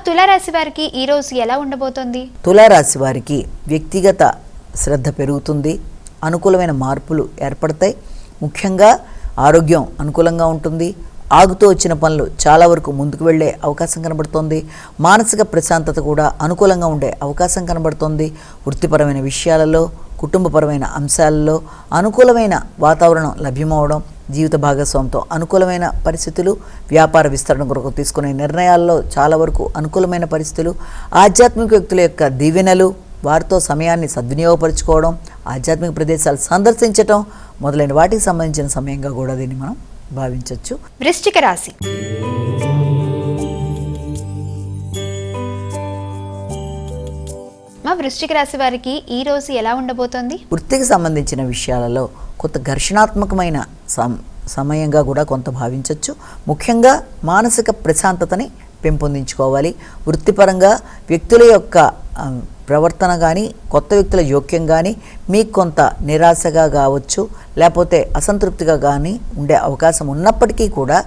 తులారాశి వారికి ఈ రోజు ఎలా ఉండబోతోంది? తులారాశి వారికి వ్యక్తిగత శ్రద్ధ పెరుగుతుంది, అనుకూలమైన మార్పులు ఏర్పడతాయి. ముఖ్యంగా ఆరోగ్యం అనుకూలంగా ఉంటుంది. ఆగుతూ వచ్చిన పనులు చాలా వరకు ముందుకు వెళ్ళే అవకాశం కనబడుతోంది. మానసిక ప్రశాంతత కూడా అనుకూలంగా ఉండే అవకాశం కనబడుతోంది. వృత్తిపరమైన విషయాలలో, కుటుంబపరమైన అంశాలలో అనుకూలమైన వాతావరణం లభ్యమవడం, జీవిత భాగస్వామితో అనుకూలమైన పరిస్థితులు, వ్యాపార విస్తరణ కొరకు తీసుకునే నిర్ణయాల్లో చాలా వరకు అనుకూలమైన పరిస్థితులు, ఆధ్యాత్మిక వ్యక్తుల యొక్క దీవెనలు, వారితో సమయాన్ని సద్వినియోగపరచుకోవడం, ఆధ్యాత్మిక ప్రదేశాలు సందర్శించటం మొదలైన వాటికి సంబంధించిన సమయంగా కూడా దీన్ని మనం భావించవచ్చు. వృశ్చిక రాశి. మా వృశ్చిక రాశి వారికి ఈ రోజు ఎలా ఉండబోతోంది? వృత్తికి సంబంధించిన విషయాలలో కొంత ఘర్షణాత్మకమైన సమయంగా కూడా కొంత భావించవచ్చు. ముఖ్యంగా మానసిక ప్రశాంతతని పెంపొందించుకోవాలి. వృత్తిపరంగా వ్యక్తుల యొక్క ప్రవర్తన కానీ, కొత్త వ్యక్తుల జోక్యం కానీ మీకు కొంత నిరాశగా కావచ్చు, లేకపోతే అసంతృప్తిగా కానీ ఉండే అవకాశం ఉన్నప్పటికీ కూడా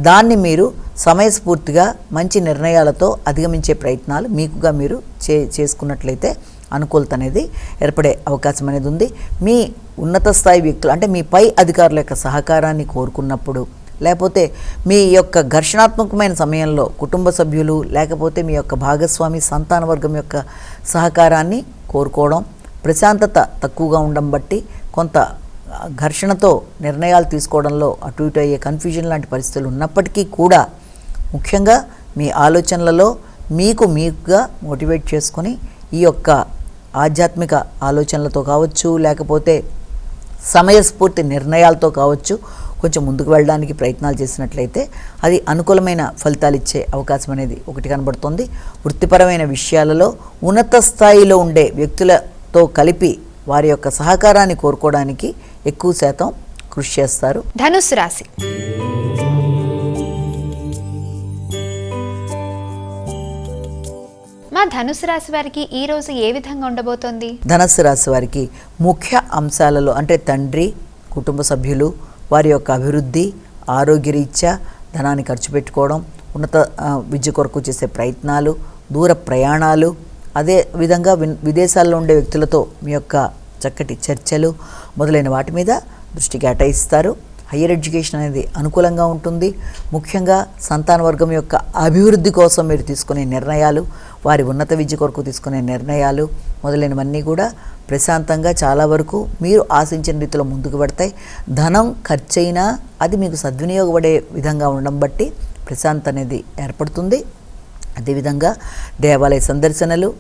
దాన్ని మీరు సమయస్ఫూర్తిగా మంచి నిర్ణయాలతో అధిగమించే ప్రయత్నాలు మీకుగా మీరు చేసుకున్నట్లయితే అనుకూలత అనేది ఏర్పడే అవకాశం అనేది ఉంది. మీ ఉన్నత స్థాయి వ్యక్తులు అంటే మీ పై అధికారుల యొక్క సహకారాన్ని కోరుకున్నప్పుడు, లేకపోతే మీ యొక్క ఘర్షణాత్మకమైన సమయంలో కుటుంబ సభ్యులు లేకపోతే మీ యొక్క భాగస్వామి సంతాన వర్గం యొక్క సహకారాన్ని కోరుకోవడం, ప్రశాంతత తక్కువగా ఉండడం బట్టి కొంత ఘర్షణతో నిర్ణయాలు తీసుకోవడంలో అటు ఇటు అయ్యే కన్ఫ్యూజన్ లాంటి పరిస్థితులు ఉన్నప్పటికీ కూడా ముఖ్యంగా మీ ఆలోచనలలో మీకుగా మోటివేట్ చేసుకొని ఈ యొక్క ఆధ్యాత్మిక ఆలోచనలతో కావచ్చు, లేకపోతే సమయస్ఫూర్తి నిర్ణయాలతో కావచ్చు కొంచెం ముందుకు వెళ్ళడానికి ప్రయత్నాలు చేసినట్లయితే అది అనుకూలమైన ఫలితాలు ఇచ్చే అవకాశం అనేది ఒకటి కనబడుతుంది. వృత్తిపరమైన విషయాలలో ఉన్నత స్థాయిలో ఉండే వ్యక్తులతో కలిపి వారి యొక్క సహకారాన్ని కోరుకోవడానికి ఎక్కువ శాతం కృషి చేస్తారు. ధనుస్సు రాశి. మా ధనుస్సు రాశి వారికి ఈ రోజు ఏ విధంగా ఉండబోతోంది? ధనుస్సు రాశి వారికి ముఖ్య అంశాలలో అంటే తండ్రి, కుటుంబ సభ్యులు, వారి యొక్క అభివృద్ధి, ఆరోగ్యరీత్యా ధనాన్ని ఖర్చు పెట్టుకోవడం, ఉన్నత విద్య కొరకు చేసే ప్రయత్నాలు, దూర ప్రయాణాలు, అదే విధంగా విదేశాల్లో ఉండే వ్యక్తులతో మీ యొక్క చక్కటి చర్చలు మొదలైన వాటి మీద దృష్టి కేటాయిస్తారు. హయ్యర్ ఎడ్యుకేషన్ అనేది అనుకూలంగా ఉంటుంది. ముఖ్యంగా సంతాన వర్గం యొక్క అభివృద్ధి కోసం మీరు తీసుకునే నిర్ణయాలు, వారి ఉన్నత విద్య కొరకు తీసుకునే నిర్ణయాలు మొదలైనవన్నీ కూడా ప్రశాంతంగా చాలా వరకు మీరు ఆశించిన రీతిలో ముందుకు పడతాయి. ధనం ఖర్చయినా అది మీకు సద్వినియోగపడే విధంగా ఉండడం బట్టి ప్రశాంతత అనేది ఏర్పడుతుంది. అదేవిధంగా దేవాలయ సందర్శనలు,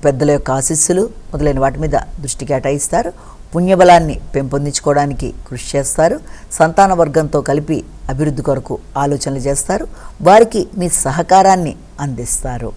పెద్దల యొక్క ఆశీస్సులు మొదలైన వాటి మీద దృష్టి కేటాయిస్తారు. పుణ్యబలాన్ని పెంపొందించుకోవడానికి కృషి చేస్తారు. సంతాన వర్గంతో కలిపి అభివృద్ధి కొరకు ఆలోచనలు చేస్తారు. వారికి మీ సహకారాన్ని అందిస్తారు.